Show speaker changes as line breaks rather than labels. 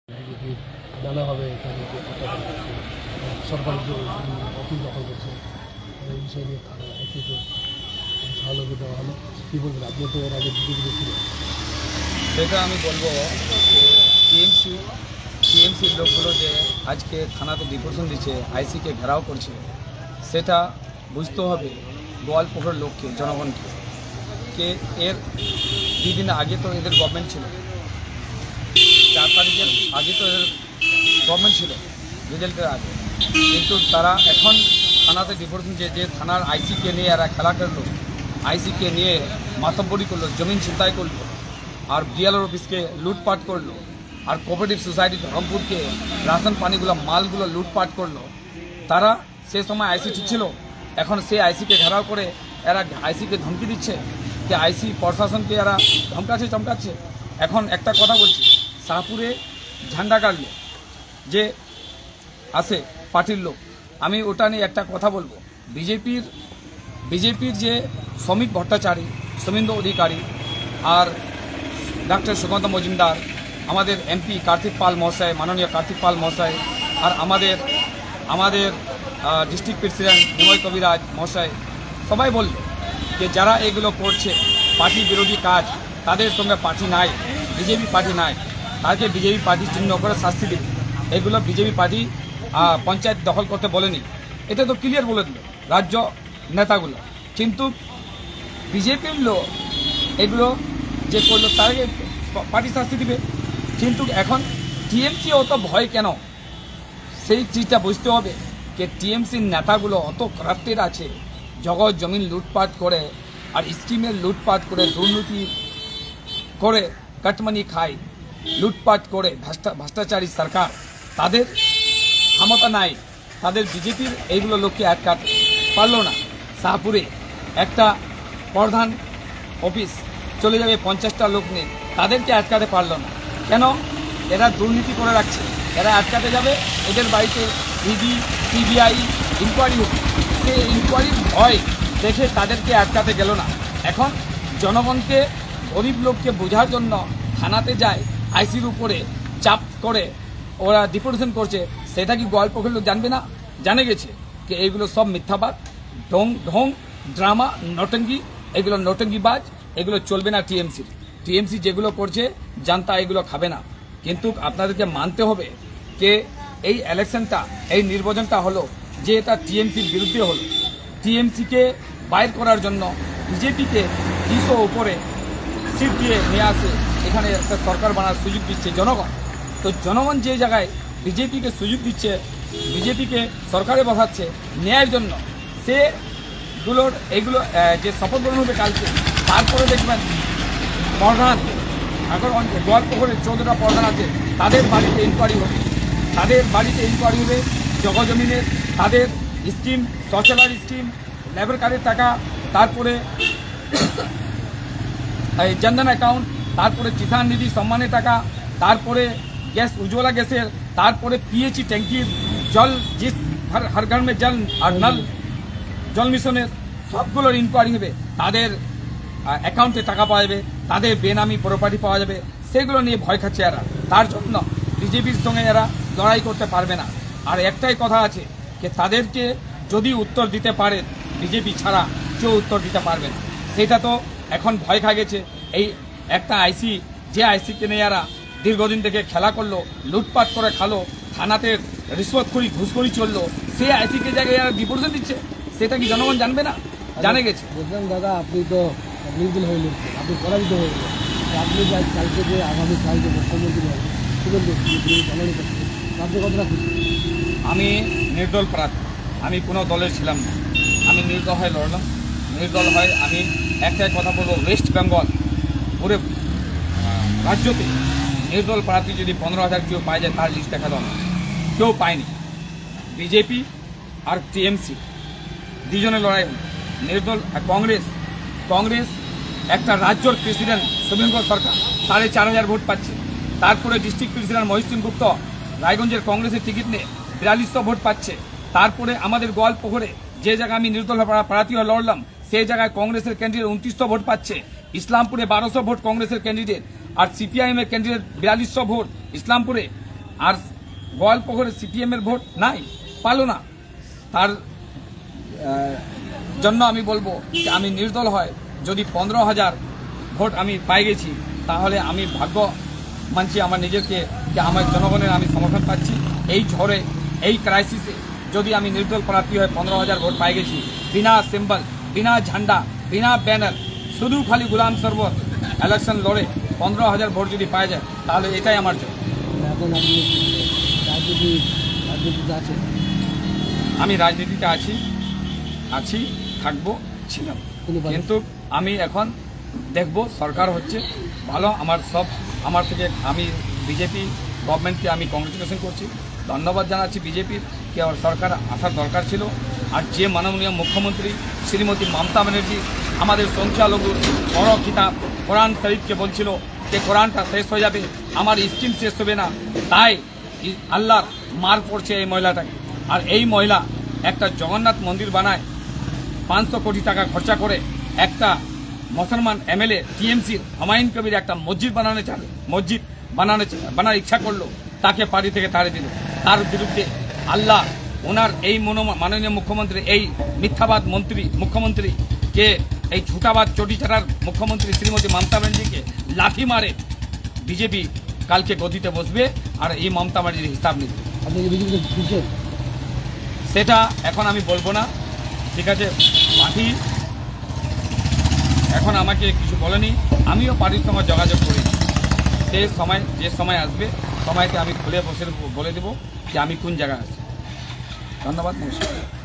বিজেপির নানাভাবে তাদেরকে অত্যাচার করছে, সরকারি অফিস দখল করছে। এই বিষয় নিয়ে আইসিকে সহযোগিতা দেওয়া হলো। কী বলবেন, আপনি তো এর আগে বিজেপিতে ছিলেন।
সেটা আমি বলবো যে টিএমসির লোকগুলো যে আজকে থানাতে ডিপোজিশন দিচ্ছে, আইসিকে ঘেরাও করছে, সেটা বুঝতে হবে গোয়ালপুরের লোককে, জনগণকে, কে এর 2 দিন আগে তো এদের গভর্নমেন্ট ছিল, 4 তারিখের আগে তো এদের গভর্নমেন্ট ছিল রেজাল্টের আগে, কিন্তু তারা এখন থানাতে ডিপোজিশন যে থানার আইসিকে নিয়ে এরা খেলা করলো, আইসিকে নিয়ে মাতব্বরি করলো, জমিন ছিনতাই করলো, আর বিএলআর অফিসকে লুটপাট করলো, আর কোঅপারেটিভ সোসাইটি ধরমপুরকে রাশন পানিগুলো মালগুলো লুটপাট করলো। তারা সে সময় আইসি ঠিক ছিল, এখন সে আইসিকে ঘেরাও করে এরা আইসিকে ধমকি দিচ্ছে, যে আইসি প্রশাসনকে এরা চমকাচ্ছে। এখন একটা কথা বলছি, শাহপুরে ঝান্ডা কাটলো যে আছে পার্টির লোক, আমি ওটা নিয়ে একটা কথা বলবো। বিজেপির যে শ্রমিক ভট্টাচারী, শুভেন্দু অধিকারী, আর ডক্টর সুকান্ত মজুমদার, আমাদের এমপি কার্তিক পাল মহাশয়, মাননীয় কার্তিক পাল মহাশয়, আর আমাদের ডিস্ট্রিক্ট প্রেসিডেন্ট নিময় কবিরাজ মহাশয়, সবাই বলল যে যারা এগুলো করছে পার্টি বিরোধী কাজ, তাদের সঙ্গে পার্টি নাই, বিজেপি পার্টি নাই, তাকে বিজেপি পার্টি চিহ্ন করে শাস্তি দেবে। এগুলো বিজেপি পার্টি পঞ্চায়েত দখল করতে বলেনি, এটা তো ক্লিয়ার বলে দিল রাজ্য নেতাগুলো। কিন্তু বিজেপির লোক এগুলো যে করলো তাকে পার্টি শাস্তি দিবে। কিন্তু এখন টিএমসি অত ভয় কেন, সেই চিজটা বুঝতে হবে যে টিএমসির নেতাগুলো অত করাপ্টেড আছে, জগৎ জমিন লুটপাট করে আর স্কিমের লুটপাট করে, দুর্নীতি করে, কাটমানি খায়, লুটপাট করে, ভ্রষ্টাচারী সরকার, তাদের ক্ষমতা নাই, তাদের বিজেপির এইগুলো লোককে আটকাতে পারলো না। শাহপুরে একটা প্রধান অফিস চলে যাবে 50টা লোক নিয়ে, তাদেরকে আটকাতে পারলো না কেন? এরা দুর্নীতি করে রাখছে, এরা আটকাতে যাবে, এদের বাড়িতে ইডি সিবিআই ইনকোয়ারি হবে, সেই ইনকোয়ারির ভয় দেখে তাদেরকে আটকাতে গেল না। এখন জনগণকে, গরিব লোককে বোঝার জন্য থানাতে যায়, আইসির উপরে চাপ করে ওরা ডিপোজিশন করছে, সেটা কি গোয়ালপুরের লোক জানবে না? জানে গেছে যে এইগুলো সব মিথ্যাবাদ, ঢং ড্রামা, নটঙ্গি, এগুলো নটঙ্গিবাজ, এগুলো চলবে না। টিএমসি যেগুলো করছে জানতা এগুলো খাবে না। কিন্তু আপনাদেরকে মানতে হবে যে এই ইলেকশনটা, এই নির্বাচনটা হলো যে এটা টিএমসির বিরুদ্ধে হলো। টিএমসিকে বাইর করার জন্য বিজেপিকে 200 উপরে সিট দিয়ে নিয়ে আসে, এখানে একটা সরকার বানার সুযোগ দিচ্ছে জনগণ। তো জনগণ যে জায়গায় বিজেপিকে সুযোগ দিচ্ছে, বিজেপিকে সরকারে বসাচ্ছে ন্যায়ের জন্য, এইগুলো যে শপথ গ্রহণ হবে কালকে, তারপরে দেখবেন প্রধান এখন গোয়ালপুরের 14টা প্রধান আছে, তাদের বাড়িতে ইনকোয়ারি হবে, জগজমিনের তাদের স্কিম, শৌচালয় স্কিম, লেবার কার্ডের টাকা, তারপরে এই জনধন অ্যাকাউন্ট, তারপরে কিষাণ নিধি সম্মানের টাকা, তারপরে গ্যাস, উজ্জ্বলা গ্যাসের, তারপরে পিএইচই ট্যাঙ্কির জল, জিস হর ঘর মে জল আর নল জল মিশনের সবগুলোর ইনকোয়ারি হবে, তাদের অ্যাকাউন্টে টাকা পাওয়া যাবে, তাদের বেনামি প্রপার্টি পাওয়া যাবে, সেগুলো নিয়ে ভয় খাচ্ছে এরা। তার জন্য বিজেপির সঙ্গে এরা লড়াই করতে পারবে না। আর একটাই কথা আছে যে তাদেরকে যদি উত্তর দিতে পারে, বিজেপি ছাড়া কেউ উত্তর দিতে পারবে না। সেটা তো এখন ভয় খা গেছে। এই একটা আইসি, যে আইসিকে নিয়ে এরা দীর্ঘদিন থেকে খেলা করলো, লুটপাট করে খালো, থানাতে রিশ্বতখড়ি ঘুষখড়ি চললো, সেই আইসিকে জায়গায় এরা ডিপোজিশন দিচ্ছে, সেটা কি জনগণ জানবে না? জানে গেছে।
বলছেন দাদা, আপনি তো নির্দল হয়ে লড়ছেন, আপনি পরাজিত হয়ে গেলেন, আপনি যে কালকে যে আগামী সাল যে মুখ্যমন্ত্রী হবে, আপনি কতটা খুশি?
আমি নির্দল প্রার্থী, আমি কোনো দলের ছিলাম না, আমি নির্দল হয়ে লড়লাম। নির্দল হয়ে আমি একটাই কথা বলবো, ওয়েস্ট বেঙ্গল পুরো রাজ্যতে নির্দল প্রার্থী যদি 15,000 কেউ পাই যায়, তার লিস্ট দেখা দাও, কেউ পায়নি। বিজেপি আর টিএমসি দুজনে লড়াই হল। নির্দল কংগ্রেস একটা রাজ্যর প্রেসিডেন্ট শুভেন্দু সরকার 4,500 ভোট পাচ্ছে, তারপরে ডিস্ট্রিক্ট প্রেসিডেন্ট মহেশ সিং গুপ্ত রায়গঞ্জের কংগ্রেসের টিকিট নিয়ে 4200 ভোট পাচ্ছে। তারপরে আমাদের গোয়ালপুরে যে জায়গায় আমি নির্দল প্রার্থী হয়ে লড়লাম, সেই জায়গায় কংগ্রেসের ক্যান্ডিডেট 2900 ভোট পাচ্ছে। ইসলামপুরে 1200 ভোট কংগ্রেসের ক্যান্ডিডেট, আর সিপিআইএম এর ক্যান্ডিডেট 4200 ভোট ইসলামপুরে, আর গোয়ালপুকুরে সিপিএমের ভোট নাই, পালো না। তার জন্য আমি বলবো যে আমি নির্দল হয় যদি 15,000 ভোট আমি পাই গেছি, তাহলে আমি ভাগ্য মানছি আমার নিজেকে যে আমার জনগণের আমি সমর্থন পাচ্ছি। এই ঝড়ে, এই ক্রাইসিসে যদি আমি নির্দল প্রার্থী হয়ে 15,000 ভোট পাই গেছি, বিনা সিম্বল, বিনা ঝান্ডা, বিনা ব্যানার, শুধু খালি গুলাম শরবত ইলেকশন লড়ে 15,000 ভোট যদি পাওয়া যায়, তাহলে এটাই আমার জন্য।
এখন আপনি রাজনীতিতে আছেন?
আমি রাজনীতিতে আছি, থাকবো, ছিলাম, কিন্তু আমি এখন দেখব সরকার হচ্ছে ভালো। আমার থেকে আমি বিজেপি গভর্নমেন্টকে আমি কংগ্রেচুলেশন করছি, ধন্যবাদ জানাচ্ছি বিজেপির কি আমার সরকার আসার দরকার ছিল। আর যে মাননীয় মুখ্যমন্ত্রী শ্রীমতী মমতা ব্যানার্জি আমাদের সংখ্যালঘুর বড় কিতাব কোরআন শরীফকে বলছিল যে কোরআনটা শেষ হয়ে যাবে, আমার স্কিম শেষ হবে না, তাই আল্লাহর মার পড়ছে এই মহিলাটাকে। আর এই মহিলা একটা জগন্নাথ মন্দির বানায় 500 কোটি টাকা খরচা করে, একটা মুসলমান এমএলএ টিএমসির হুমায়ুন কবির একটা মসজিদ বানানোর ইচ্ছা করলো, তাকে পার্টি থেকে তাড়িয়ে দিল। তার বিরুদ্ধে আল্লাহ ওনার এই মাননীয় মুখ্যমন্ত্রী, এই মিথ্যাবাদ মুখ্যমন্ত্রীকে, এই ঝুটাবাদ চটিচাটার মুখ্যমন্ত্রী শ্রীমতী মমতা ব্যানার্জিকে লাঠি মারে বিজেপি কালকে গদিতে বসবে আর এই মমতা ব্যানার্জির হিসাব নিবে।
আপনি কি বিজেপিতে ফিরছেন?
সেটা এখন আমি বলবো না, ঠিক আছে? পার্টি এখন আমাকে কিছু বলেনি, আমিও পার্টির সঙ্গে যোগাযোগ করি। যে সময় আসবে, সময়কে আমি খুলে বসে বলে দেবো যে আমি কোন জায়গায় আছি। ধন্যবাদ, নমস্কার।